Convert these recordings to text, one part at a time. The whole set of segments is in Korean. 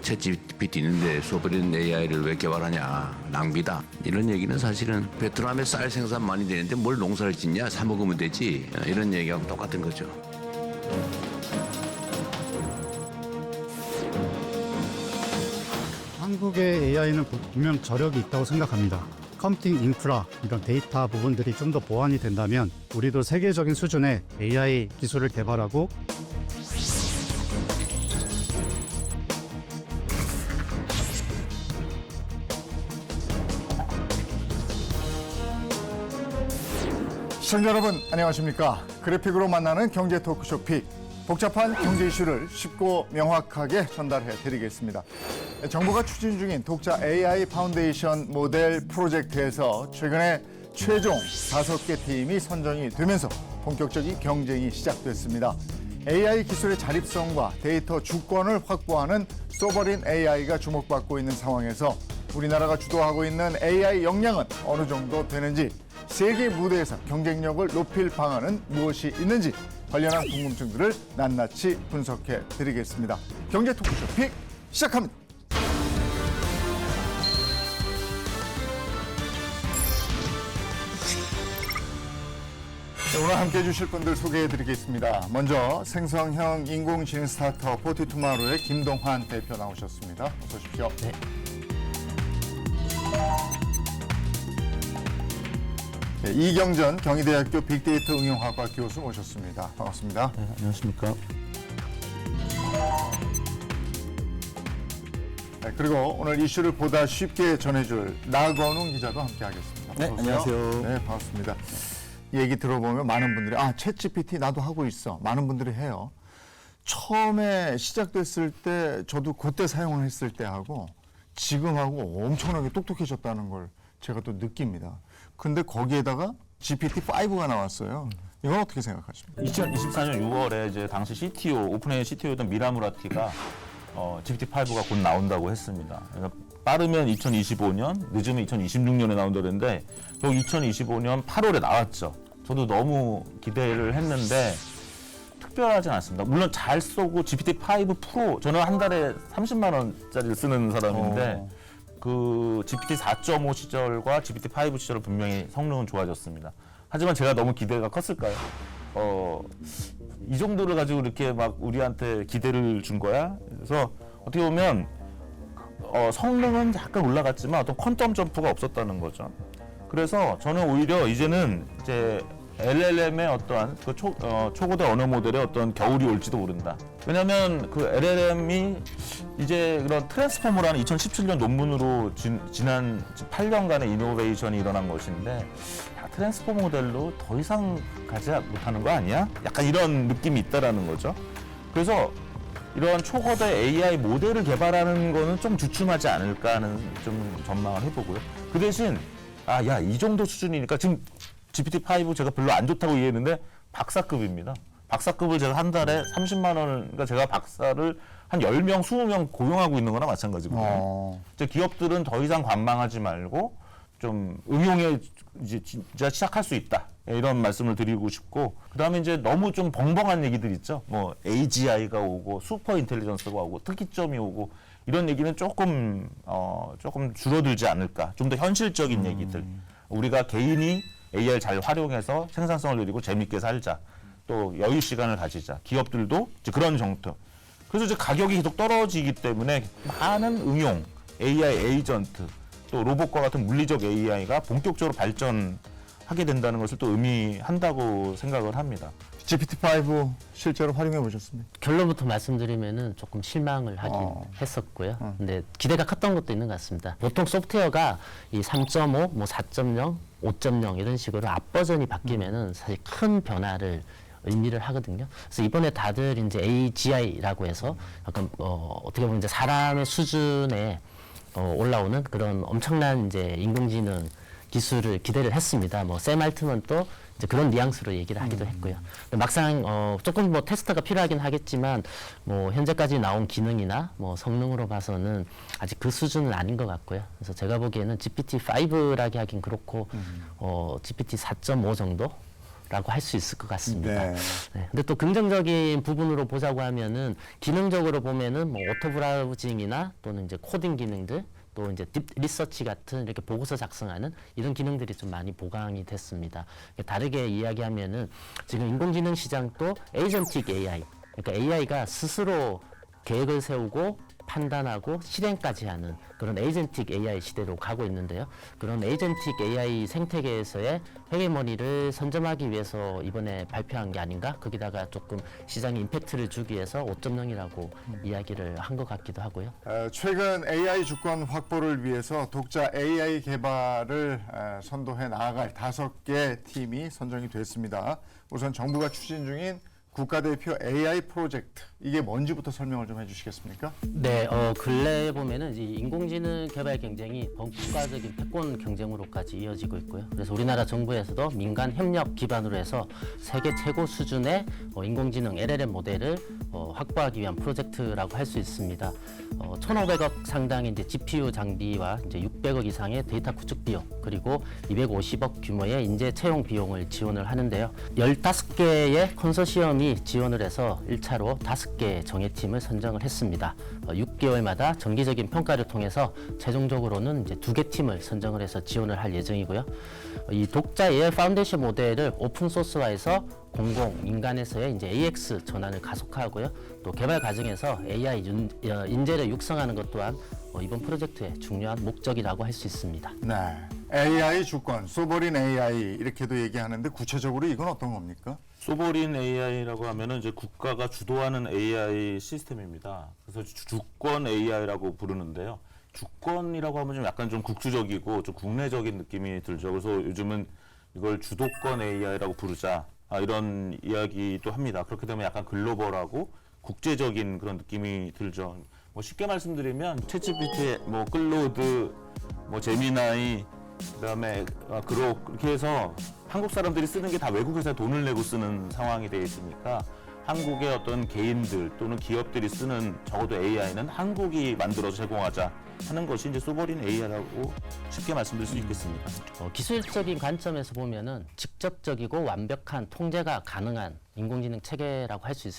챗GPT 있는데 소버린 AI를 왜 개발하냐, 낭비다. 이런 얘기는 사실은 베트남에 쌀 생산 많이 되는데 뭘 농사를 짓냐, 사 먹으면 되지. 이런 얘기하고 똑같은 거죠. 한국의 AI는 분명 저력이 있다고 생각합니다. 컴퓨팅 인프라, 이런 데이터 부분들이 좀 더 보완이 된다면 우리도 세계적인 수준의 AI 기술을 개발하고 시청자 여러분 안녕하십니까. 그래픽으로 만나는 경제 토크쇼 픽. 복잡한 경제 이슈를 쉽고 명확하게 전달해 드리겠습니다. 정부가 추진 중인 독자 AI 파운데이션 모델 프로젝트에서 최근에 최종 5개 팀이 선정이 되면서 본격적인 경쟁이 시작됐습니다. AI 기술의 자립성과 데이터 주권을 확보하는 소버린 AI가 주목받고 있는 상황에서 우리나라가 주도하고 있는 AI 역량은 어느 정도 되는지, 세계 무대에서 경쟁력을 높일 방안은 무엇이 있는지 관련한 궁금증들을 낱낱이 분석해 드리겠습니다. 경제 토크쇼 픽 시작합니다. 네, 오늘 함께해 주실 분들 소개해 드리겠습니다. 먼저 생성형 인공지능 스타트업 포티투마로의 김동환 대표 나오셨습니다. 어서 오십시오. 네. 네, 이경전 경희대학교 빅데이터 응용학과 교수 모셨습니다. 반갑습니다. 네, 안녕하십니까. 네, 그리고 오늘 이슈를 보다 쉽게 전해줄 나건웅 기자도 함께하겠습니다. 네, 어서 오세요. 안녕하세요. 네, 반갑습니다. 얘기 들어보면 많은 분들이 챗GPT 나도 하고 있어. 많은 분들이 해요. 처음에 시작됐을 때 저도 그때 사용을 했을 때하고 지금하고 엄청나게 똑똑해졌다는 걸 제가 또 느낍니다. 근데 거기에다가 GPT-5가 나왔어요. 이건 어떻게 생각하십니까? 2024년 6월에 이제 당시 CTO, 오픈AI CTO였던 미라무라티가 GPT-5가 곧 나온다고 했습니다. 그러니까 빠르면 2025년, 늦으면 2026년에 나온다 그랬는데 결국 2025년 8월에 나왔죠. 저도 너무 기대를 했는데 특별하진 않습니다. 물론 잘 쏘고 GPT-5 프로, 저는 한 달에 30만 원짜리를 쓰는 사람인데 그 GPT 4.5 시절과 GPT 5 시절은 분명히 성능은 좋아졌습니다. 하지만 제가 너무 기대가 컸을까요? 이 정도를 가지고 이렇게 막 우리한테 기대를 준 거야? 그래서 어떻게 보면 성능은 약간 올라갔지만 어떤 퀀텀 점프가 없었다는 거죠. 그래서 저는 오히려 이제는 이제 LLM의 어떠한 그 초고대 언어 모델의 어떤 겨울이 올지도 모른다. 왜냐하면 그 LLM이 이제 그런 트랜스포머라는 2017년 논문으로 지난 8년간의 이노베이션이 일어난 것인데, 야, 트랜스포머 모델로 더 이상 가지 못하는 거 아니야? 약간 이런 느낌이 있다라는 거죠. 그래서 이런 초거대 AI 모델을 개발하는 거는 좀 주춤하지 않을까 하는 좀 전망을 해보고요. 그 대신 야, 이 정도 수준이니까 지금 GPT-5 제가 별로 안 좋다고 이해했는데 박사급입니다. 박사급을 제가 한 달에 30만 원을, 그러니까 제가 박사를 한 10명, 20명 고용하고 있는 거나 마찬가지거든요. 이제 기업들은 더 이상 관망하지 말고 좀 응용에 이제 진짜 시작할 수 있다. 이런 말씀을 드리고 싶고, 그다음에 이제 너무 좀 벙벙한 얘기들 있죠. 뭐 AGI가 오고 슈퍼 인텔리전스가 오고 특이점이 오고 이런 얘기는 조금 줄어들지 않을까. 좀 더 현실적인 얘기들. 우리가 개인이 AI를 잘 활용해서 생산성을 늘리고 재밌게 살자. 또 여유 시간을 가지자. 기업들도 이제 그런 정도. 그래서 이제 가격이 계속 떨어지기 때문에 많은 응용, AI 에이전트, 또 로봇과 같은 물리적 AI가 본격적으로 발전하게 된다는 것을 또 의미한다고 생각을 합니다. GPT-5 실제로 활용해 보셨습니까? 결론부터 말씀드리면은 조금 실망을 하긴 했었고요. 근데 기대가 컸던 것도 있는 것 같습니다. 보통 소프트웨어가 이 3.5, 뭐 4.0, 5.0 이런 식으로 앞 버전이 바뀌면은 사실 큰 변화를 의미를 하거든요. 그래서 이번에 다들 이제 AGI라고 해서 약간 어떻게 보면 이제 사람의 수준에 올라오는 그런 엄청난 이제 인공지능 기술을 기대를 했습니다. 뭐 샘 알트먼도 이제 그런 뉘앙스로 얘기를 하기도 했고요. 근데 막상 조금 뭐 테스트가 필요하긴 하겠지만 뭐 현재까지 나온 기능이나 뭐 성능으로 봐서는 아직 그 수준은 아닌 것 같고요. 그래서 제가 보기에는 GPT-5라고 하긴 그렇고 GPT 4.5 정도 라고 할 수 있을 것 같습니다. 네. 네. 근데 또 긍정적인 부분으로 보자고 하면은 기능적으로 보면은 뭐 오토 브라우징이나 또는 이제 코딩 기능들 또 이제 딥 리서치 같은 이렇게 보고서 작성하는 이런 기능들이 좀 많이 보강이 됐습니다. 다르게 이야기하면은 지금 인공지능 시장도 에이전틱 AI, 그러니까 AI가 스스로 계획을 세우고 판단하고 실행까지 하는 그런 에이전틱 AI 시대로 가고 있는데요. 그런 에이전틱 AI 생태계에서의 헤게모니를 선점하기 위해서 이번에 발표한 게 아닌가? 거기다가 조금 시장에 임팩트를 주기 위해서 5.0이라고 이야기를 한 것 같기도 하고요. 최근 AI 주권 확보를 위해서 독자 AI 개발을 선도해 나아갈 5개 팀이 선정이 됐습니다. 우선 정부가 추진 중인 국가대표 AI 프로젝트, 이게 뭔지부터 설명을 좀 해주시겠습니까? 네, 근래에 보면은 이 인공지능 개발 경쟁이 국가적인 패권 경쟁으로까지 이어지고 있고요. 그래서 우리나라 정부에서도 민간 협력 기반으로 해서 세계 최고 수준의 인공지능 LLM 모델을 확보하기 위한 프로젝트라고 할 수 있습니다. 1,500억 상당의 이제 GPU 장비와 이제 600억 이상의 데이터 구축 비용, 그리고 250억 규모의 인재 채용 비용을 지원을 하는데요. 15개의 컨소시엄이 지원을 해서 1차로 5개 정예팀을 선정을 했습니다. 6개월마다 정기적인 평가를 통해서 최종적으로는 이제 2개 팀을 선정을 해서 지원을 할 예정이고요. 이 독자 AI 파운데이션 모델을 오픈 소스화해서 공공, 민간에서의 이제 AX 전환을 가속화하고요. 또 개발 과정에서 AI 인재를 육성하는 것 또한 이번 프로젝트의 중요한 목적이라고 할 수 있습니다. 네, AI 주권, 소버린 AI 이렇게도 얘기하는데 구체적으로 이건 어떤 겁니까? 소버린 AI라고 하면은 이제 국가가 주도하는 AI 시스템입니다. 그래서 주권 AI라고 부르는데요. 주권이라고 하면 좀 약간 좀 국주적이고 좀 국내적인 느낌이 들죠. 그래서 요즘은 이걸 주도권 AI라고 부르자, 이런 이야기도 합니다. 그렇게 되면 약간 글로벌하고 국제적인 그런 느낌이 들죠. 뭐 쉽게 말씀드리면 챗GPT, 뭐 클로드, 뭐 제미나이, 그다음에 그록, 이렇게 해서 한국 사람들이 쓰는 게 다 외국 회사에 돈을 내고 쓰는 상황이 되어 있으니까 한국의 어떤 개인들 또는 기업들이 쓰는 적어도 AI는 한국이 만들어서 제공하자 하는 것이 이제 소버린 AI라고 쉽게 말씀드릴 수 있겠습니다. 기술적인 관점에서 보면은 직접적이고 완벽한 통제가 가능한 인공지능 체계라고 할 수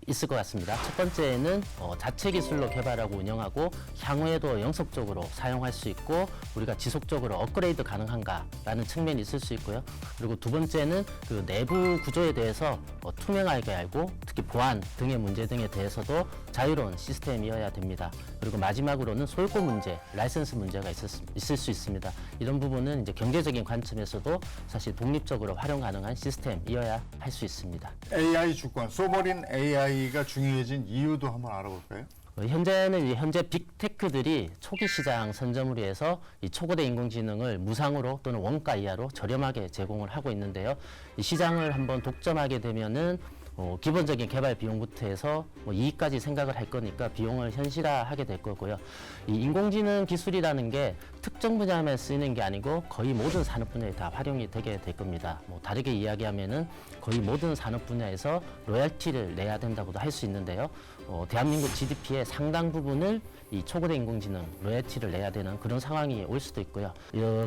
있을 것 같습니다. 첫 번째는 자체 기술로 개발하고 운영하고 향후에도 영속적으로 사용할 수 있고 우리가 지속적으로 업그레이드 가능한가라는 측면이 있을 수 있고요. 그리고 두 번째는 그 내부 구조에 대해서 투명하게 알고 특히 보안 등의 문제 등에 대해서도 자유로운 시스템이어야 됩니다. 그리고 마지막으로는 소유권 문제, 라이선스 문제가 있을 수 있습니다. 이런 부분은 이제 경제적인 관점에서도 사실 독립적으로 활용 가능한 시스템이어야 할 수 있습니다. AI 주권, 소버린 AI가 중요해진 이유도 한번 알아볼까요? 현재 빅테크들이 초기 시장 선점을 위해서 이 초거대 인공지능을 무상으로 또는 원가 이하로 저렴하게 제공을 하고 있는데요. 이 시장을 한번 독점하게 되면은 기본적인 개발 비용부터 해서 이익까지 생각을 할 거니까 비용을 현실화하게 될 거고요. 이 인공지능 기술이라는 게 특정 분야에만 쓰이는 게 아니고 거의 모든 산업 분야에 다 활용이 되게 될 겁니다. 다르게 이야기하면은 거의 모든 산업 분야에서 로열티를 내야 된다고도 할 수 있는데요. 대한민국 GDP의 상당 부분을 이 초거대 인공지능 로열티를 내야 되는 그런 상황이 올 수도 있고요.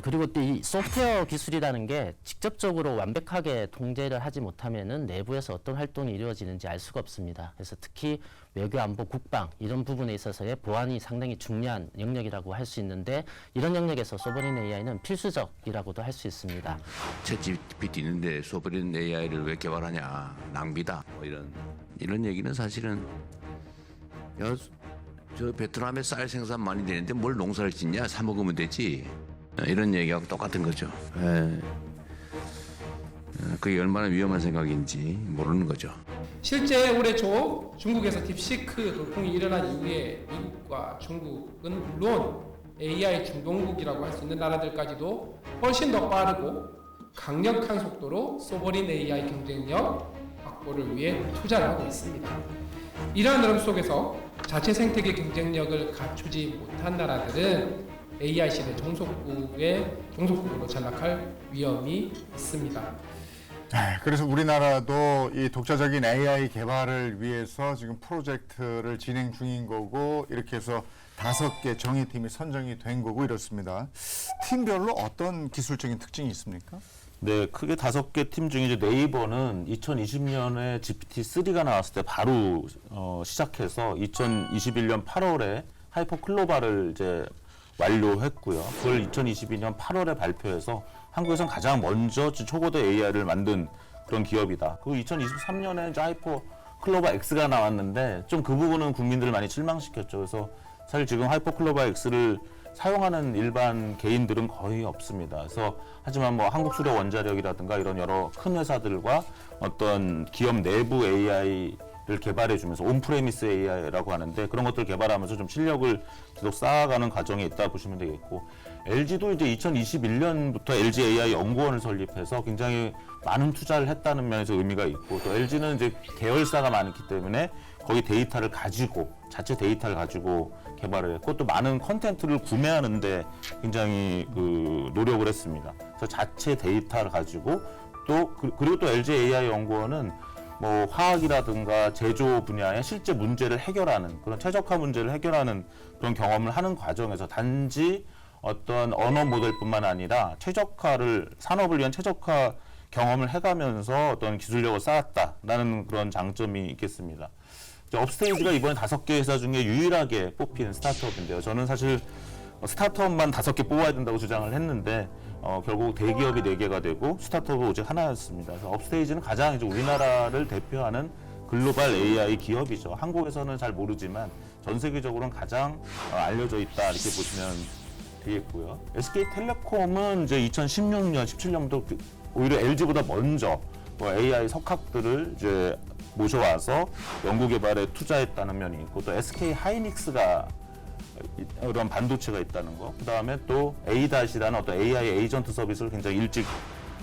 그리고 또 이 소프트웨어 기술이라는 게 직접적으로 완벽하게 통제를 하지 못하면은 내부에서 어떤 활동이 이루어지는지 알 수가 없습니다. 그래서 특히 외교, 안보, 국방 이런 부분에 있어서의 보안이 상당히 중요한 영역이라고 할 수 있는데 이런 영역에서 소버린 AI는 필수적이라고도 할 수 있습니다. 챗GPT 있는데 소버린 AI를 왜 개발하냐, 낭비다, 뭐 이런 얘기는 사실은 저 베트남에 쌀 생산 많이 되는데 뭘 농사를 짓냐, 사 먹으면 되지, 이런 얘기하고 똑같은 거죠. 그게 얼마나 위험한 생각인지 모르는 거죠. 실제 올해 초 중국에서 딥시크 돌풍이 일어난 이후에 미국과 중국은 물론 AI 중동국이라고 할 수 있는 나라들까지도 훨씬 더 빠르고 강력한 속도로 소버린 AI 경쟁력 확보를 위해 투자를 하고 있습니다. 이러한 흐름 속에서 자체 생태계 경쟁력을 갖추지 못한 나라들은 AI 시대 종속국으로 전락할 위험이 있습니다. 그래서 우리나라도 이 독자적인 AI 개발을 위해서 지금 프로젝트를 진행 중인 거고 이렇게 해서 5개 정예팀이 선정이 된 거고 이렇습니다. 팀별로 어떤 기술적인 특징이 있습니까? 네, 크게 5개 팀 중에 이제 네이버는 2020년에 GPT-3가 나왔을 때 바로 시작해서 2021년 8월에 하이퍼클로바를 이제 완료했고요. 그걸 2022년 8월에 발표해서 한국에선 가장 먼저 초거대 AI를 만든 그런 기업이다. 그리고 2023년에 이제 하이퍼클로바 X가 나왔는데 좀 그 부분은 국민들을 많이 실망시켰죠. 그래서 사실 지금 하이퍼클로바 X를 사용하는 일반 개인들은 거의 없습니다. 그래서 하지만 뭐 한국수력 원자력이라든가 이런 여러 큰 회사들과 어떤 기업 내부 AI를 개발해주면서 온프레미스 AI라고 하는데 그런 것들을 개발하면서 좀 실력을 계속 쌓아가는 과정에 있다 보시면 되겠고, LG도 이제 2021년부터 LG AI 연구원을 설립해서 굉장히 많은 투자를 했다는 면에서 의미가 있고, 또 LG는 이제 계열사가 많기 때문에 거기 데이터를 가지고 자체 데이터를 가지고 개발을 했고, 또 많은 컨텐츠를 구매하는데 굉장히 그 노력을 했습니다. 그래서 자체 데이터를 가지고 또 그리고 또 LG AI 연구원은 뭐 화학이라든가 제조 분야의 실제 문제를 해결하는 그런 최적화 문제를 해결하는 그런 경험을 하는 과정에서 단지 어떤 언어 모델뿐만 아니라 최적화를 산업을 위한 최적화 경험을 해가면서 어떤 기술력을 쌓았다라는 그런 장점이 있겠습니다. 업스테이지가 이번에 5개 회사 중에 유일하게 뽑힌 스타트업인데요. 저는 사실 스타트업만 5개 뽑아야 된다고 주장을 했는데 결국 대기업이 4개가 되고 스타트업은 오직 하나였습니다. 그래서 업스테이지는 가장 이제 우리나라를 대표하는 글로벌 AI 기업이죠. 한국에서는 잘 모르지만 전 세계적으로는 가장 알려져 있다 이렇게 보시면 되겠고요. SK텔레콤은 이제 2016년, 17년부터 오히려 LG보다 먼저 AI 석학들을 이제 모셔와서 연구 개발에 투자했다는 면이 있고, 또 SK 하이닉스가 그런 반도체가 있다는 거, 그 다음에 또 A-라는 어떤 AI 에이전트 서비스를 굉장히 일찍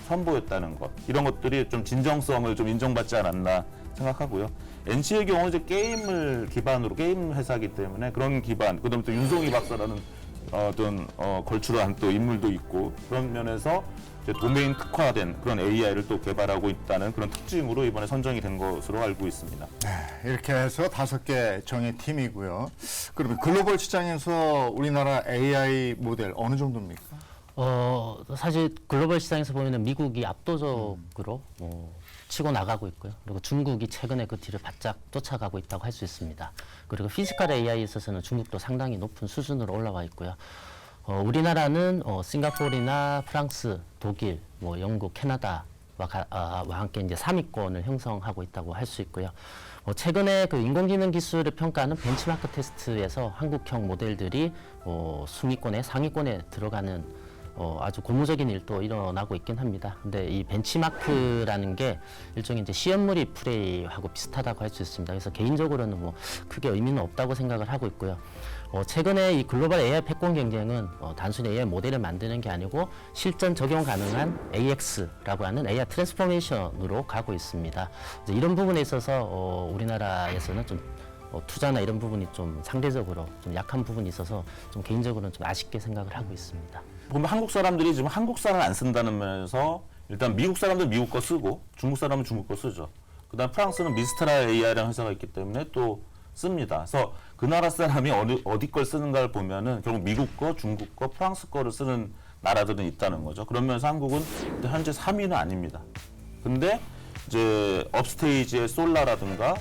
선보였다는 것, 이런 것들이 좀 진정성을 좀 인정받지 않았나 생각하고요. NC의 경우는 이제 게임을 기반으로 게임 회사이기 때문에 그런 기반, 그다음에 또 윤송이 박사라는 어떤 걸출한 또 인물도 있고, 그런 면에서 이제 도메인 특화된 그런 AI를 또 개발하고 있다는 그런 특징으로 이번에 선정이 된 것으로 알고 있습니다. 네, 이렇게 해서 5개 정의 팀이고요. 그러면 글로벌 시장에서 우리나라 AI 모델 어느 정도입니까? 사실 글로벌 시장에서 보면은 미국이 압도적으로 치고 나가고 있고요. 그리고 중국이 최근에 그 뒤를 바짝 쫓아가고 있다고 할 수 있습니다. 그리고 피지컬 AI에 있어서는 중국도 상당히 높은 수준으로 올라와 있고요. 우리나라는 싱가포르나 프랑스, 독일, 영국, 캐나다와 함께 이제 3위권을 형성하고 있다고 할 수 있고요. 최근에 그 인공지능 기술을 평가하는 벤치마크 테스트에서 한국형 모델들이 순위권에 상위권에 들어가는 아주 고무적인 일도 일어나고 있긴 합니다. 근데 이 벤치마크라는 게 일종의 이제 시험물이 플레이하고 비슷하다고 할 수 있습니다. 그래서 개인적으로는 크게 의미는 없다고 생각을 하고 있고요. 최근에 이 글로벌 AI 패권 경쟁은 단순히 AI 모델을 만드는 게 아니고 실전 적용 가능한 AX라고 하는 AI 트랜스포메이션으로 가고 있습니다. 이런 부분에 있어서 우리나라에서는 좀 투자나 이런 부분이 좀 상대적으로 좀 약한 부분이 있어서 좀 개인적으로는 좀 아쉽게 생각을 하고 있습니다. 보면 한국 사람들이 지금 한국산을 안 쓴다는 면에서 일단 미국 사람들 미국 거 쓰고 중국 사람은 중국 거 쓰죠. 그다음 프랑스는 미스트랄 AI라는 회사가 있기 때문에 또 씁니다. 그래서 그 나라 사람이 어디 걸 쓰는가를 보면은 결국 미국 거, 중국 거, 프랑스 거를 쓰는 나라들은 있다는 거죠. 그러면서 한국은 현재 3위는 아닙니다. 근데 이제 업스테이지의 솔라라든가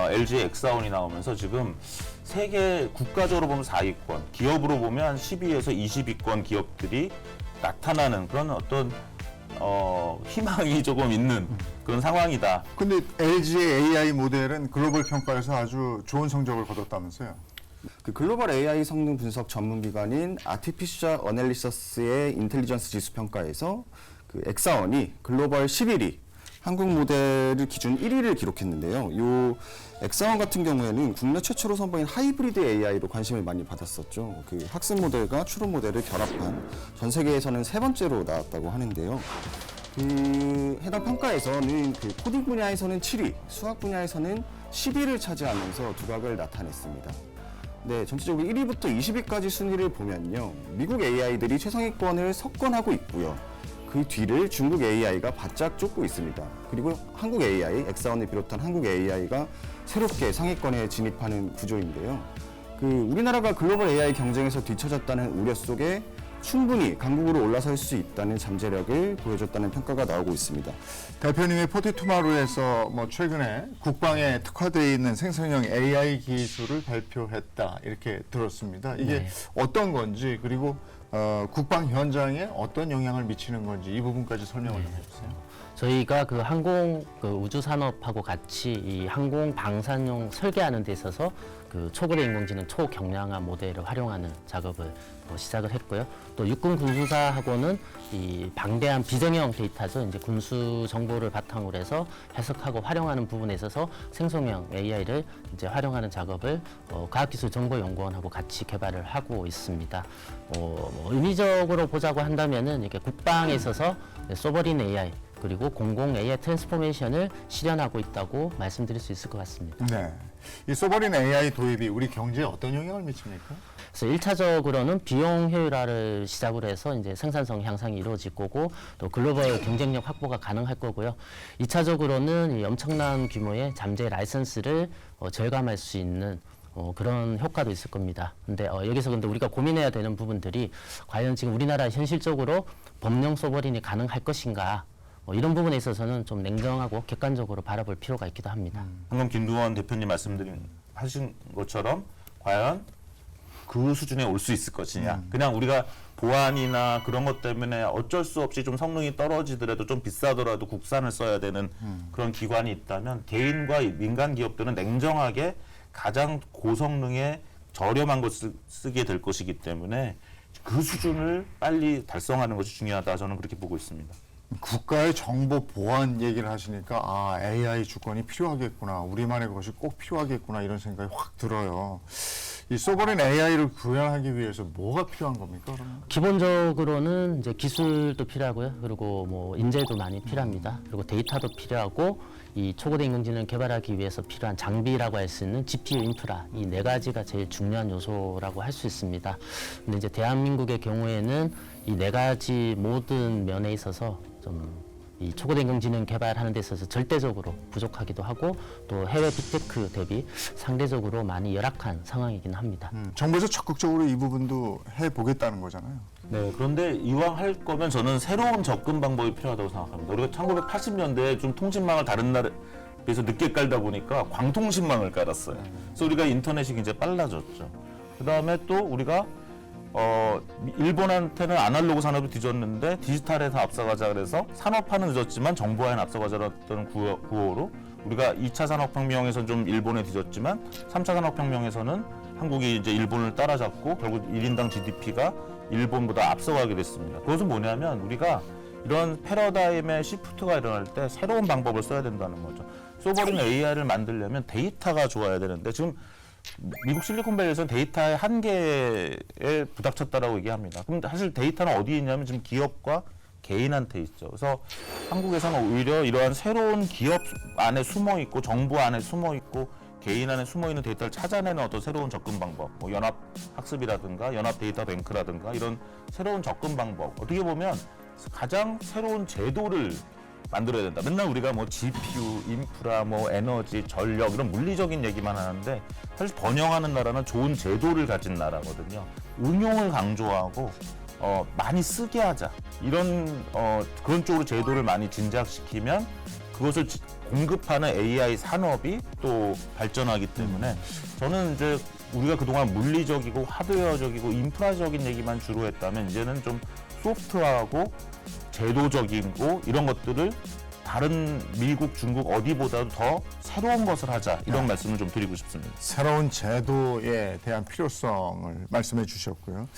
LG의 엑사온이 나오면서 지금 세계 국가적으로 보면 4위권, 기업으로 보면 한 12에서 20위권 기업들이 나타나는 그런 어떤 희망이 조금 있는 그런 상황이다. 근데 LG의 AI 모델은 글로벌 평가에서 아주 좋은 성적을 거뒀다면서요? 그 글로벌 AI 성능 분석 전문 기관인 아티피셜 어널리서스의 인텔리전스 지수 평가에서 그 엑사원이 글로벌 11위, 한국 모델을 기준 1위를 기록했는데요. 요 엑사원 같은 경우에는 국내 최초로 선보인 하이브리드 AI로 관심을 많이 받았었죠. 그 학습 모델과 추론 모델을 결합한 전 세계에서는 3번째로 나왔다고 하는데요. 그 해당 평가에서는 그 코딩 분야에서는 7위, 수학 분야에서는 10위를 차지하면서 두각을 나타냈습니다. 네, 전체적으로 1위부터 20위까지 순위를 보면요. 미국 AI들이 최상위권을 석권하고 있고요. 그 뒤를 중국 AI가 바짝 쫓고 있습니다. 그리고 한국 AI, 엑사원을 비롯한 한국 AI가 새롭게 상위권에 진입하는 구조인데요. 그 우리나라가 글로벌 AI 경쟁에서 뒤처졌다는 우려 속에 충분히 강국으로 올라설 수 있다는 잠재력을 보여줬다는 평가가 나오고 있습니다. 대표님이 포티투마루에서 뭐 최근에 국방에 특화되어 있는 생성형 AI 기술을 발표했다 이렇게 들었습니다. 이게 네. 어떤 건지 그리고 국방 현장에 어떤 영향을 미치는 건지 이 부분까지 설명을 좀 해주세요. 저희가 그 항공 그 우주 산업하고 같이 이 항공 방산용 설계하는 데 있어서 그 초거대 인공지능 초경량화 모델을 활용하는 작업을 시작을 했고요. 또 육군 군수사하고는 이 방대한 비정형 데이터죠. 이제 군수 정보를 바탕으로 해서 해석하고 활용하는 부분에 있어서 생성형 AI를 이제 활용하는 작업을 과학기술정보연구원하고 같이 개발을 하고 있습니다. 뭐 의미적으로 보자고 한다면은 이게 국방에 있어서 소버린 AI 그리고 공공 AI 트랜스포메이션을 실현하고 있다고 말씀드릴 수 있을 것 같습니다. 네. 이 소버린 AI 도입이 우리 경제에 어떤 영향을 미칩니까? 그래서 1차적으로는 비용 효율화를 시작으로 해서 이제 생산성 향상이 이루어질 거고 또 글로벌 경쟁력 확보가 가능할 거고요. 2차적으로는 이 엄청난 규모의 잠재 라이선스를 절감할 수 있는 그런 효과도 있을 겁니다. 근데 여기서 근데 우리가 고민해야 되는 부분들이 과연 지금 우리나라 현실적으로 법령 소버린이 가능할 것인가? 이런 부분에 있어서는 좀 냉정하고 객관적으로 바라볼 필요가 있기도 합니다. 방금 김두원 대표님 하신 것처럼 과연 그 수준에 올 수 있을 것이냐. 그냥 우리가 보안이나 그런 것 때문에 어쩔 수 없이 좀 성능이 떨어지더라도 좀 비싸더라도 국산을 써야 되는 그런 기관이 있다면 개인과 민간 기업들은 냉정하게 가장 고성능의 저렴한 것을 쓰게 될 것이기 때문에 그 수준을 빨리 달성하는 것이 중요하다. 저는 그렇게 보고 있습니다. 국가의 정보 보안 얘기를 하시니까 AI 주권이 필요하겠구나. 우리만의 것이 꼭 필요하겠구나 이런 생각이 확 들어요. 이 소버린 AI를 구현하기 위해서 뭐가 필요한 겁니까? 그러면? 기본적으로는 이제 기술도 필요하고요. 그리고 뭐 인재도 많이 필요합니다. 그리고 데이터도 필요하고 이 초고대 인공지능을 개발하기 위해서 필요한 장비라고 할 수 있는 GPU 인프라 이 네 가지가 제일 중요한 요소라고 할 수 있습니다. 근데 이제 대한민국의 경우에는 이 네 가지 모든 면에 있어서 좀 이 초고대 인공지능 개발하는 데 있어서 절대적으로 부족하기도 하고 또 해외 빅테크 대비 상대적으로 많이 열악한 상황이긴 합니다. 정부에서 적극적으로 이 부분도 해보겠다는 거잖아요. 네, 그런데 이왕 할 거면 저는 새로운 접근 방법이 필요하다고 생각합니다. 우리가 1980년대에 좀 통신망을 다른 나라에 비해서 늦게 깔다 보니까 광통신망을 깔았어요. 그래서 우리가 인터넷이 굉장히 빨라졌죠. 그 다음에 또 우리가 일본한테는 아날로그 산업이 뒤졌는데 디지털에서 앞서가자 그래서 산업화는 늦었지만 정보화에는 앞서가자라는 구호로 우리가 2차 산업혁명에서는 좀 일본에 뒤졌지만 3차 산업혁명에서는 한국이 이제 일본을 따라잡고 결국 1인당 GDP가 일본보다 앞서가게 됐습니다. 그것은 뭐냐면 우리가 이런 패러다임의 시프트가 일어날 때 새로운 방법을 써야 된다는 거죠. 소버린 AI를 만들려면 데이터가 좋아야 되는데 지금 미국 실리콘밸리에서는 데이터의 한계에 부닥쳤다라고 얘기합니다. 그럼 사실 데이터는 어디에 있냐면 지금 기업과 개인한테 있죠. 그래서 한국에서는 오히려 이러한 새로운 기업 안에 숨어 있고 정부 안에 숨어 있고 개인 안에 숨어 있는 데이터를 찾아내는 어떤 새로운 접근 방법, 뭐 연합 학습이라든가 연합 데이터 뱅크라든가 이런 새로운 접근 방법. 어떻게 보면 가장 새로운 제도를 만들어야 된다. 맨날 우리가 뭐 GPU, 인프라, 뭐 에너지, 전력 이런 물리적인 얘기만 하는데 사실 번영하는 나라는 좋은 제도를 가진 나라거든요. 응용을 강조하고 많이 쓰게 하자. 이런 그런 쪽으로 제도를 많이 진작시키면 그것을 공급하는 AI 산업이 또 발전하기 때문에 저는 이제 우리가 그동안 물리적이고 하드웨어적이고 인프라적인 얘기만 주로 했다면 이제는 좀 소프트웨어하고 제도적이고 이런 것들을 다른 미국, 중국 어디보다도 더 새로운 것을 하자 이런 말씀을 좀 드리고 싶습니다. 새로운 제도에 대한 필요성을 말씀해 주셨고요.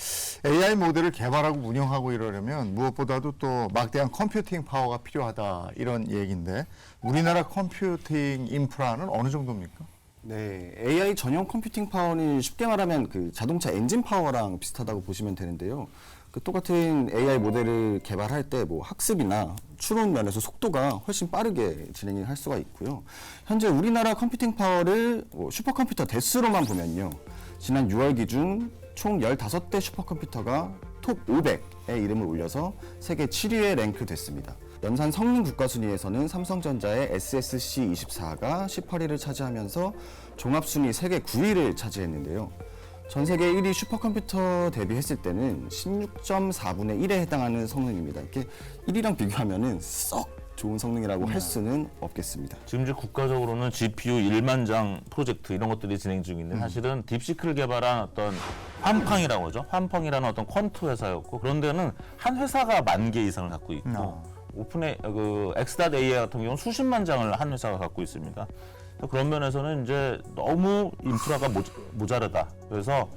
AI 모델을 개발하고 운영하고 이러려면 무엇보다도 또 막대한 컴퓨팅 파워가 필요하다 이런 얘기인데 우리나라 컴퓨팅 인프라는 어느 정도입니까? 네, AI 전용 컴퓨팅 파워는 쉽게 말하면 그 자동차 엔진 파워랑 비슷하다고 보시면 되는데요. 그 똑같은 AI 모델을 개발할 때 뭐 학습이나 추론 면에서 속도가 훨씬 빠르게 진행을 할 수가 있고요. 현재 우리나라 컴퓨팅 파워를 슈퍼컴퓨터 대수로만 보면요. 지난 6월 기준 총 15대 슈퍼컴퓨터가 톱 500에 이름을 올려서 세계 7위에 랭크됐습니다. 연산 성능 국가 순위에서는 삼성전자의 SSC24가 18위를 차지하면서 종합 순위 세계 9위를 차지했는데요. 전 세계 1위 슈퍼컴퓨터 대비했을 때는 16.4분의 1에 해당하는 성능입니다. 이렇게 1위랑 비교하면은 썩 좋은 성능이라고 할 수는 없겠습니다. 지금 이제 국가적으로는 GPU 1만 장 프로젝트 이런 것들이 진행 중인데 사실은 딥시크를 개발한 어떤 환팡이라고 하죠. 환팡이라는 어떤 퀀트 회사였고 그런 데는 한 회사가 10,000개 이상을 갖고 있고 오픈의 X.AI 같은 경우는 수십만 장을 한 회사가 갖고 있습니다. 그런 면에서는 이제 너무 인프라가 모자르다. 그래서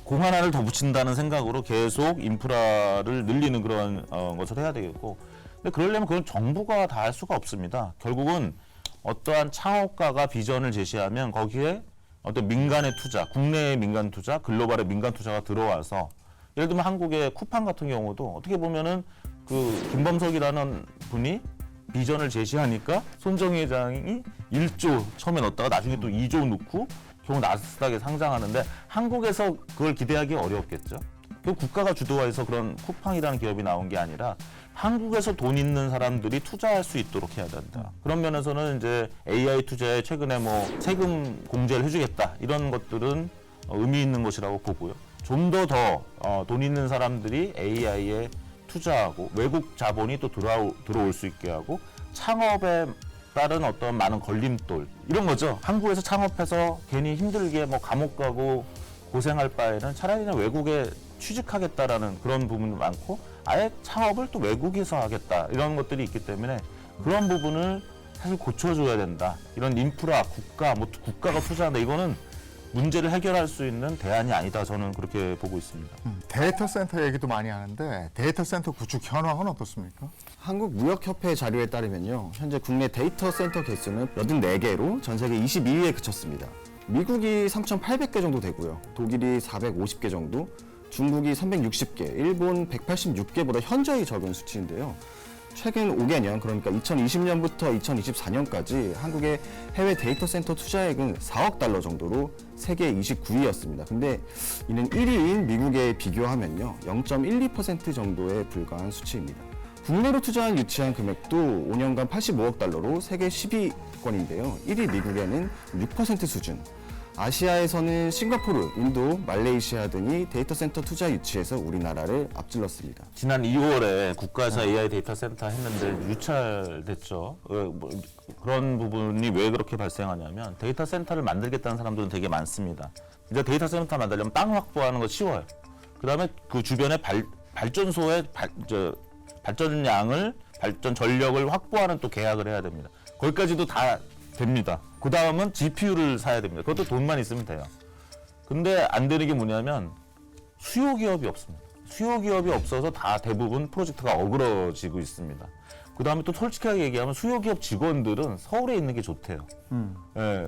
공 하나를 더 붙인다는 생각으로 계속 인프라를 늘리는 그런 것을 해야 되겠고, 근데 그러려면 그건 정부가 다 할 수가 없습니다. 결국은 어떠한 창업가가 비전을 제시하면 거기에 어떤 민간의 투자, 국내의 민간 투자, 글로벌의 민간 투자가 들어와서 예를 들면 한국의 쿠팡 같은 경우도 어떻게 보면은 그 김범석이라는 분이 비전을 제시하니까 손정희 회장이 1조 처음에 넣었다가 나중에 또 2조 넣고 결국 나스닥에 상장하는데 한국에서 그걸 기대하기 어렵겠죠. 그 국가가 주도해서 그런 쿠팡이라는 기업이 나온 게 아니라 한국에서 돈 있는 사람들이 투자할 수 있도록 해야 된다. 그런 면에서는 이제 AI 투자에 최근에 뭐 세금 공제를 해주겠다 이런 것들은 의미 있는 것이라고 보고요. 좀 더 돈 있는 사람들이 AI에 투자하고 외국 자본이 또 들어올 수 있게 하고 창업에 따른 어떤 많은 걸림돌 이런 거죠. 한국에서 창업해서 괜히 힘들게 뭐 감옥 가고 고생할 바에는 차라리 그냥 외국에 취직하겠다라는 그런 부분도 많고 아예 창업을 또 외국에서 하겠다 이런 것들이 있기 때문에 그런 부분을 사실 고쳐줘야 된다. 이런 인프라, 국가가 투자한다. 이거는 문제를 해결할 수 있는 대안이 아니다. 저는 그렇게 보고 있습니다. 데이터 센터 얘기도 많이 하는데 데이터 센터 구축 현황은 어떻습니까? 한국무역협회 자료에 따르면요. 현재 국내 데이터 센터 개수는 84개로 전 세계 22위에 그쳤습니다. 미국이 3,800개 정도 되고요. 독일이 450개 정도, 중국이 360개, 일본 186개보다 현저히 적은 수치인데요. 최근 5개년, 그러니까 2020년부터 2024년까지 한국의 해외 데이터 센터 투자액은 4억 달러 정도로 세계 29위였습니다. 근데 이는 1위인 미국에 비교하면요. 0.12% 정도에 불과한 수치입니다. 국내로 투자한 유치한 금액도 5년간 85억 달러로 세계 10위권인데요. 1위 미국에는 6% 수준. 아시아에서는 싱가포르, 인도, 말레이시아 등이 데이터 센터 투자 유치에서 우리나라를 앞질렀습니다. 지난 2월에 국가에서 AI 데이터 센터 했는데 유찰됐죠. 그런 부분이 왜 그렇게 발생하냐면 데이터 센터를 만들겠다는 사람들은 되게 많습니다. 이제 데이터 센터 만들려면 땅 확보하는 거 쉬워요. 그다음에 그 주변에 발전소의 발전 전력을 확보하는 또 계약을 해야 됩니다. 거기까지도 다 됩니다. 그 다음은 GPU를 사야 됩니다. 그것도 돈만 있으면 돼요. 근데 안 되는 게 뭐냐면 수요 기업이 없습니다. 수요 기업이 없어서 다 대부분 프로젝트가 어그러지고 있습니다. 그 다음에 또 솔직하게 얘기하면 수요 기업 직원들은 서울에 있는 게 좋대요. 예.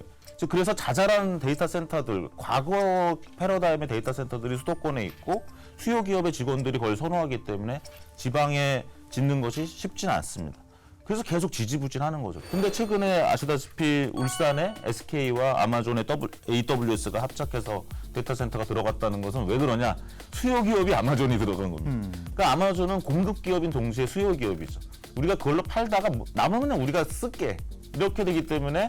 그래서 자잘한 데이터 센터들, 과거 패러다임의 데이터 센터들이 수도권에 있고 수요 기업의 직원들이 그걸 선호하기 때문에 지방에 짓는 것이 쉽지는 않습니다. 그래서 계속 지지부진하는 거죠. 근데 최근에 아시다시피 울산에 SK와 아마존의 AWS가 합작해서 데이터 센터가 들어갔다는 것은 왜 그러냐? 수요 기업이 아마존이 들어간 겁니다. 그러니까 아마존은 공급 기업인 동시에 수요 기업이죠. 우리가 그걸로 팔다가 남으면 우리가 쓸게 이렇게 되기 때문에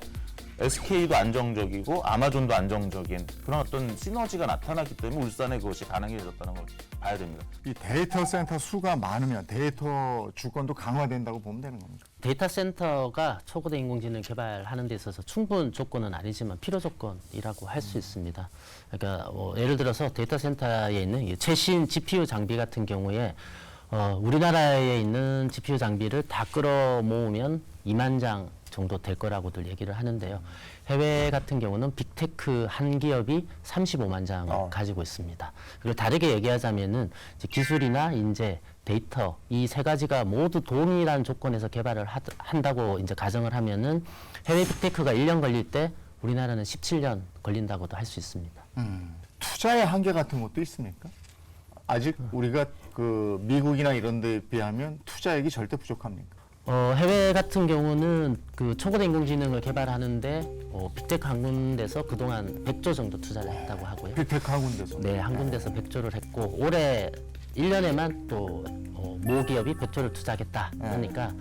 SK도 안정적이고 아마존도 안정적인 그런 어떤 시너지가 나타났기 때문에 울산에 그것이 가능해졌다는 걸 봐야 됩니다. 이 데이터 센터 수가 많으면 데이터 주권도 강화된다고 보면 되는 겁니다. 데이터 센터가 초거대 인공지능을 개발하는 데 있어서 충분 조건은 아니지만 필요 조건이라고 할 수 있습니다. 그러니까 예를 들어서 데이터 센터에 있는 이 최신 GPU 장비 같은 경우에 우리나라에 있는 GPU 장비를 다 끌어 모으면 2만 장 정도 될 거라고들 얘기를 하는데요. 해외 같은 경우는 빅테크 한 기업이 35만 장을 가지고 있습니다. 그리고 다르게 얘기하자면은 이제 기술이나 인재, 데이터 이 세 가지가 모두 동일한 조건에서 개발을 한다고 이제 가정을 하면은 해외 빅테크가 1년 걸릴 때 우리나라는 17년 걸린다고도 할 수 있습니다. 투자의 한계 같은 것도 있습니까? 아직 우리가 그 미국이나 이런 데 비하면 투자액이 절대 부족합니까? 해외 같은 경우는 그 초거대 인공지능을 개발하는데 빅테크 한 군데서 그동안 100조 정도 투자를 했다고 하고요. 빅테크 한 군데서? 네, 한 군데서 100조를 했고 올해 1년에만 또 모 기업이 100조를 투자하겠다 하니까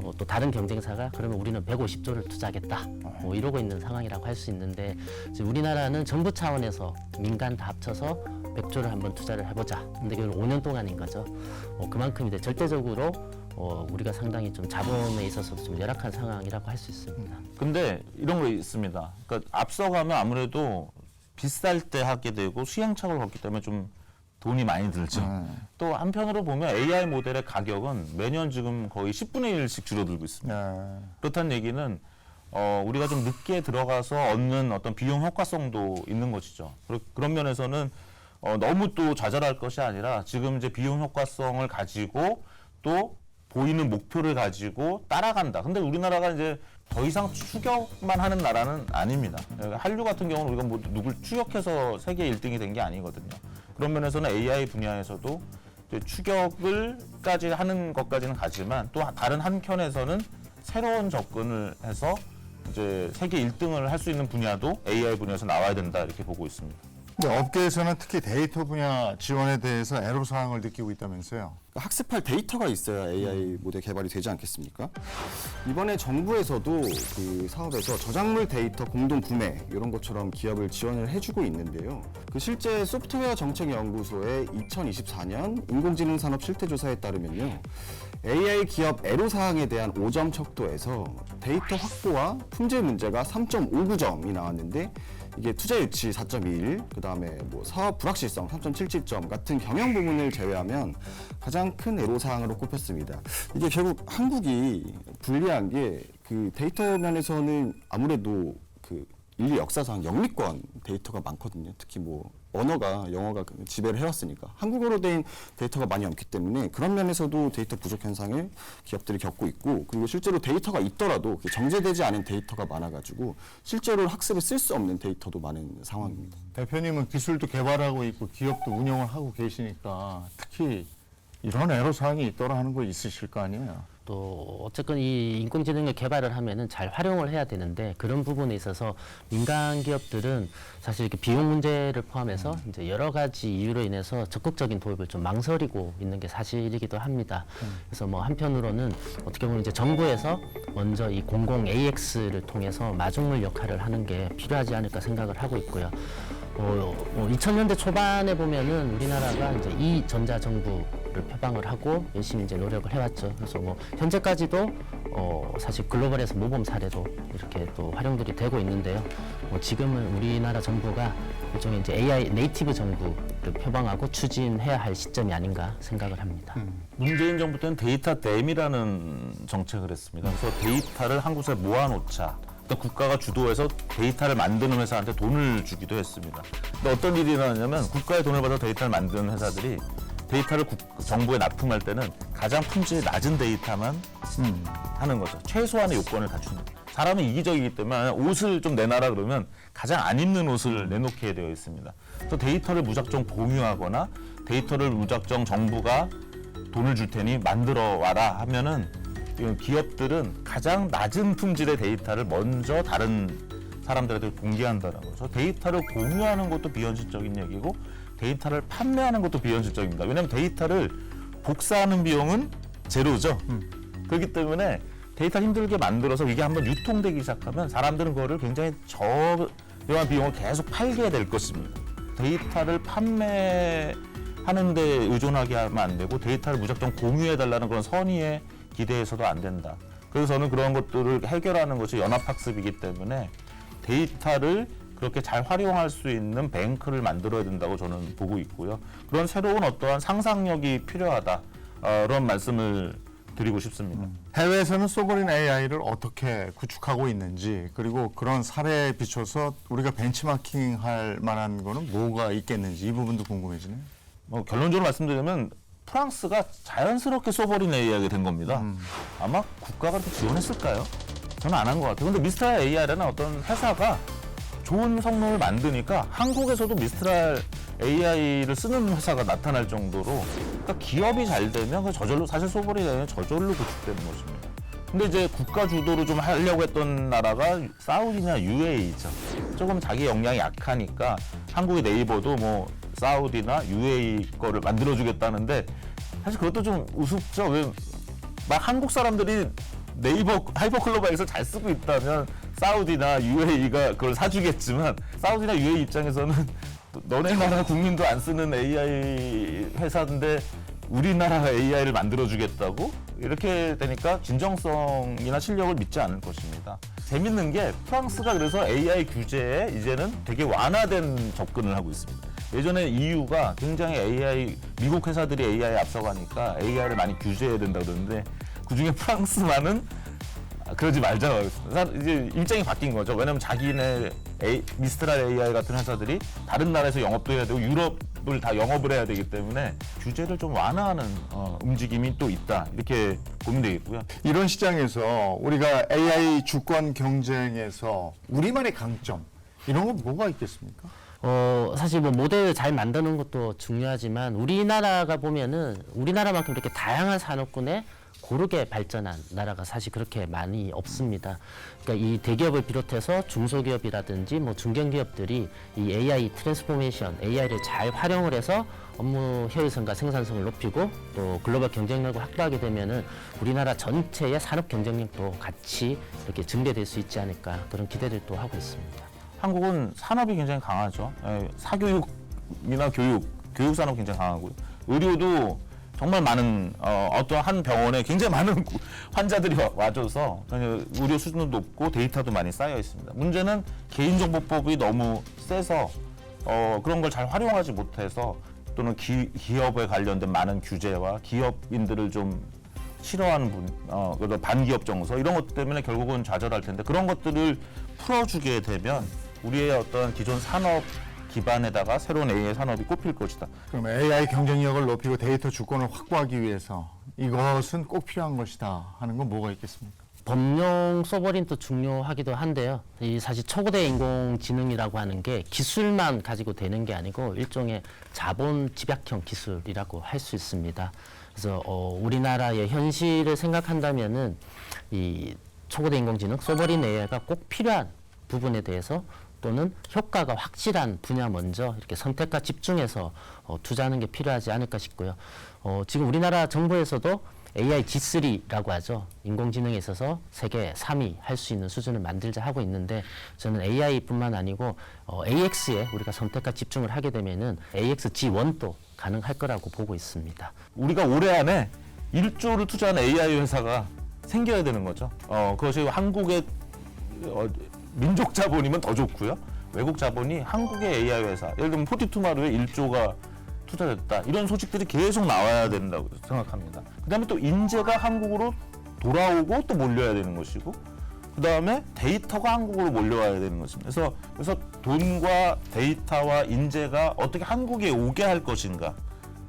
또 다른 경쟁사가 그러면 우리는 150조를 투자하겠다 뭐 이러고 있는 상황이라고 할 수 있는데 지금 우리나라는 정부 차원에서 민간 다 합쳐서 100조를 한번 투자를 해보자. 근데 그건 5년 동안인 거죠. 그만큼 이제 절대적으로 우리가 상당히 좀 자본에 있어서도 좀 열악한 상황이라고 할 수 있습니다. 근데 이런 거 있습니다. 그러니까 앞서가면 아무래도 비쌀 때 하게 되고 시행착오를 걷기 때문에 좀 돈이 많이 들죠. 또 한편으로 보면 AI 모델의 가격은 매년 지금 거의 10분의 1씩 줄어들고 있습니다. 그렇다는 얘기는 우리가 좀 늦게 들어가서 얻는 어떤 비용 효과성도 있는 것이죠. 그런 면에서는 너무 또 좌절할 것이 아니라 지금 이제 비용 효과성을 가지고 또 보이는 목표를 가지고 따라간다. 근데 우리나라가 이제 더 이상 추격만 하는 나라는 아닙니다. 한류 같은 경우는 우리가 뭐 누굴 추격해서 세계 1등이 된 게 아니거든요. 그런 면에서는 AI 분야에서도 이제 추격을까지 하는 것까지는 가지만 또 다른 한켠에서는 새로운 접근을 해서 이제 세계 1등을 할 수 있는 분야도 AI 분야에서 나와야 된다 이렇게 보고 있습니다. 근데 업계에서는 특히 데이터 분야 지원에 대해서 애로사항을 느끼고 있다면서요. 학습할 데이터가 있어야 AI 모델 개발이 되지 않겠습니까? 이번에 정부에서도 그 사업에서 저작물 데이터 공동 구매 이런 것처럼 기업을 지원을 해주고 있는데요. 그 실제 소프트웨어 정책연구소의 2024년 인공지능 산업 실태조사에 따르면요. AI 기업 애로사항에 대한 5점 척도에서 데이터 확보와 품질 문제가 3.59점이 나왔는데 이게 투자 유치 4.21, 그 다음에 뭐 사업 불확실성 3.77점 같은 경영 부분을 제외하면 가장 큰 애로사항으로 꼽혔습니다. 이게 결국 한국이 불리한 게 그 데이터 면에서는 아무래도 그 인류 역사상 영미권 데이터가 많거든요. 특히 뭐 영어가 지배를 해왔으니까 한국어로 된 데이터가 많이 없기 때문에 그런 면에서도 데이터 부족 현상을 기업들이 겪고 있고 그리고 실제로 데이터가 있더라도 정제되지 않은 데이터가 많아가지고 실제로 학습에 쓸 수 없는 데이터도 많은 상황입니다. 대표님은 기술도 개발하고 있고 기업도 운영을 하고 계시니까 특히 이런 애로사항이 있더라 하는 거 있으실 거 아니에요. 또 어쨌건 이 인공지능을 개발을 하면은 잘 활용을 해야 되는데 그런 부분에 있어서 민간 기업들은 사실 이렇게 비용 문제를 포함해서 이제 여러 가지 이유로 인해서 적극적인 도입을 좀 망설이고 있는 게 사실이기도 합니다. 그래서 뭐 한편으로는 어떻게 보면 이제 정부에서 먼저 이 공공 AX를 통해서 마중물 역할을 하는 게 필요하지 않을까 생각을 하고 있고요. 2000년대 초반에 보면은 우리나라가 이제 이 전자정부를 표방을 하고 열심히 이제 노력을 해왔죠. 그래서 뭐 현재까지도 사실 글로벌에서 모범 사례로 이렇게 또 활용들이 되고 있는데요. 지금은 우리나라 정부가 일종의 이제 AI 네이티브 정부를 표방하고 추진해야 할 시점이 아닌가 생각을 합니다. 문재인 정부 때는 데이터 댐이라는 정책을 했습니다. 그래서 데이터를 한 곳에 모아놓자. 국가가 주도해서 데이터를 만드는 회사한테 돈을 주기도 했습니다. 근데 어떤 일이 일어나냐면 국가의 돈을 받아 데이터를 만드는 회사들이 데이터를 정부에 납품할 때는 가장 품질이 낮은 데이터만 하는 거죠. 최소한의 요건을 갖추는. 사람은 이기적이기 때문에 옷을 좀 내놔라 그러면 가장 안 입는 옷을 내놓게 되어 있습니다. 그래서 데이터를 무작정 공유하거나 데이터를 무작정 정부가 돈을 줄 테니 만들어 와라 하면은 기업들은 가장 낮은 품질의 데이터를 먼저 다른 사람들한테 공개한다는 거죠. 데이터를 공유하는 것도 비현실적인 얘기고 데이터를 판매하는 것도 비현실적입니다. 왜냐하면 데이터를 복사하는 비용은 제로죠. 그렇기 때문에 데이터 힘들게 만들어서 이게 한번 유통되기 시작하면 사람들은 그거를 굉장히 저렴한 비용을 계속 팔게 될 것입니다. 데이터를 판매하는 데 의존하게 하면 안 되고 데이터를 무작정 공유해달라는 그런 선의의 기대해서도 안 된다. 그래서 저는 그런 것들을 해결하는 것이 연합학습이기 때문에 데이터를 그렇게 잘 활용할 수 있는 뱅크를 만들어야 된다고 저는 보고 있고요. 그런 새로운 어떠한 상상력이 필요하다. 그런 말씀을 드리고 싶습니다. 해외에서는 소버린 AI를 어떻게 구축하고 있는지 그리고 그런 사례에 비춰서 우리가 벤치마킹 할 만한 거는 뭐가 있겠는지 이 부분도 궁금해지네요. 결론적으로 말씀드리면 프랑스가 자연스럽게 소버린 AI가 된 겁니다. 아마 국가가 그렇게 지원했을까요? 저는 안 한 것 같아요. 근데 미스트랄 AI라는 어떤 회사가 좋은 성능을 만드니까 한국에서도 미스트랄 AI를 쓰는 회사가 나타날 정도로 그러니까 기업이 잘 되면 저절로 사실 소버린 AI는 저절로 구축되는 것입니다. 근데 이제 국가 주도로 좀 하려고 했던 나라가 사우디나 UAE죠. 조금 자기 역량이 약하니까 한국의 네이버도 뭐 사우디나 UAE 거를 만들어주겠다는데 사실 그것도 좀 우습죠. 왜 막 한국 사람들이 네이버 하이퍼클로바에서 잘 쓰고 있다면 사우디나 UAE가 그걸 사주겠지만 사우디나 UAE 입장에서는 너네 나라 국민도 안 쓰는 AI 회사인데 우리나라가 AI를 만들어주겠다고? 이렇게 되니까 진정성이나 실력을 믿지 않을 것입니다. 재밌는 게 프랑스가 그래서 AI 규제에 이제는 되게 완화된 접근을 하고 있습니다. 예전에 EU가 굉장히 미국 회사들이 AI에 앞서가니까 AI를 많이 규제해야 된다고 그러는데 그중에 프랑스만은 그러지 말자고 하겠습니다. 이제 입장이 바뀐 거죠. 왜냐하면 자기네 미스트랄 AI 같은 회사들이 다른 나라에서 영업도 해야 되고 유럽을 다 영업을 해야 되기 때문에 규제를 좀 완화하는 움직임이 또 있다. 이렇게 보면 되겠고요. 이런 시장에서 우리가 AI 주권 경쟁에서 우리만의 강점 이런 건 뭐가 있겠습니까? 사실 뭐 모델을 잘 만드는 것도 중요하지만 우리나라가 보면은 우리나라만큼 이렇게 다양한 산업군에 고르게 발전한 나라가 사실 그렇게 많이 없습니다. 그러니까 이 대기업을 비롯해서 중소기업이라든지 뭐 중견기업들이 이 AI 트랜스포메이션, AI를 잘 활용을 해서 업무 효율성과 생산성을 높이고 또 글로벌 경쟁력을 확보하게 되면은 우리나라 전체의 산업 경쟁력도 같이 이렇게 증대될 수 있지 않을까 그런 기대를 또 하고 있습니다. 한국은 산업이 굉장히 강하죠. 사교육이나 교육 산업 굉장히 강하고요. 의료도 정말 많은 어떤 한 병원에 굉장히 많은 환자들이 와줘서 의료 수준도 높고 데이터도 많이 쌓여 있습니다. 문제는 개인정보법이 너무 세서 그런 걸 잘 활용하지 못해서 또는 기업에 관련된 많은 규제와 기업인들을 좀 싫어하는 반기업 정서 이런 것 때문에 결국은 좌절할 텐데 그런 것들을 풀어주게 되면 우리의 어떤 기존 산업 기반에다가 새로운 AI 산업이 꼽힐 것이다. 그럼 AI 경쟁력을 높이고 데이터 주권을 확보하기 위해서 이것은 꼭 필요한 것이다 하는 건 뭐가 있겠습니까? 범용 소버린도 중요하기도 한데요. 이 사실 초거대 인공지능이라고 하는 게 기술만 가지고 되는 게 아니고 일종의 자본 집약형 기술이라고 할 수 있습니다. 그래서 우리나라의 현실을 생각한다면은 이 초거대 인공지능 소버린 AI가 꼭 필요한 부분에 대해서 또는 효과가 확실한 분야 먼저 이렇게 선택과 집중해서 투자하는 게 필요하지 않을까 싶고요. 지금 우리나라 정부에서도 AI G3라고 하죠. 인공지능에 있어서 세계 3위 할 수 있는 수준을 만들자 하고 있는데 저는 AI뿐만 아니고 AX에 우리가 선택과 집중을 하게 되면은 AX G1도 가능할 거라고 보고 있습니다. 우리가 올해 안에 1조를 투자한 AI 회사가 생겨야 되는 거죠. 그것이 한국의 민족 자본이면 더 좋고요. 외국 자본이 한국의 AI 회사, 예를 들면 포티투마루에 1조가 투자됐다. 이런 소식들이 계속 나와야 된다고 생각합니다. 그다음에 또 인재가 한국으로 돌아오고 또 몰려야 되는 것이고, 그다음에 데이터가 한국으로 몰려와야 되는 것입니다. 그래서 돈과 데이터와 인재가 어떻게 한국에 오게 할 것인가,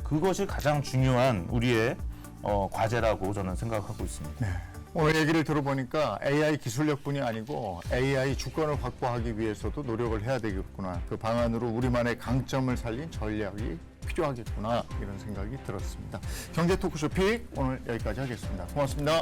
그것이 가장 중요한 우리의 과제라고 저는 생각하고 있습니다. 네. 오늘 얘기를 들어보니까 AI 기술력뿐이 아니고 AI 주권을 확보하기 위해서도 노력을 해야 되겠구나. 그 방안으로 우리만의 강점을 살린 전략이 필요하겠구나. 이런 생각이 들었습니다. 경제 토크쇼 픽 오늘 여기까지 하겠습니다. 고맙습니다.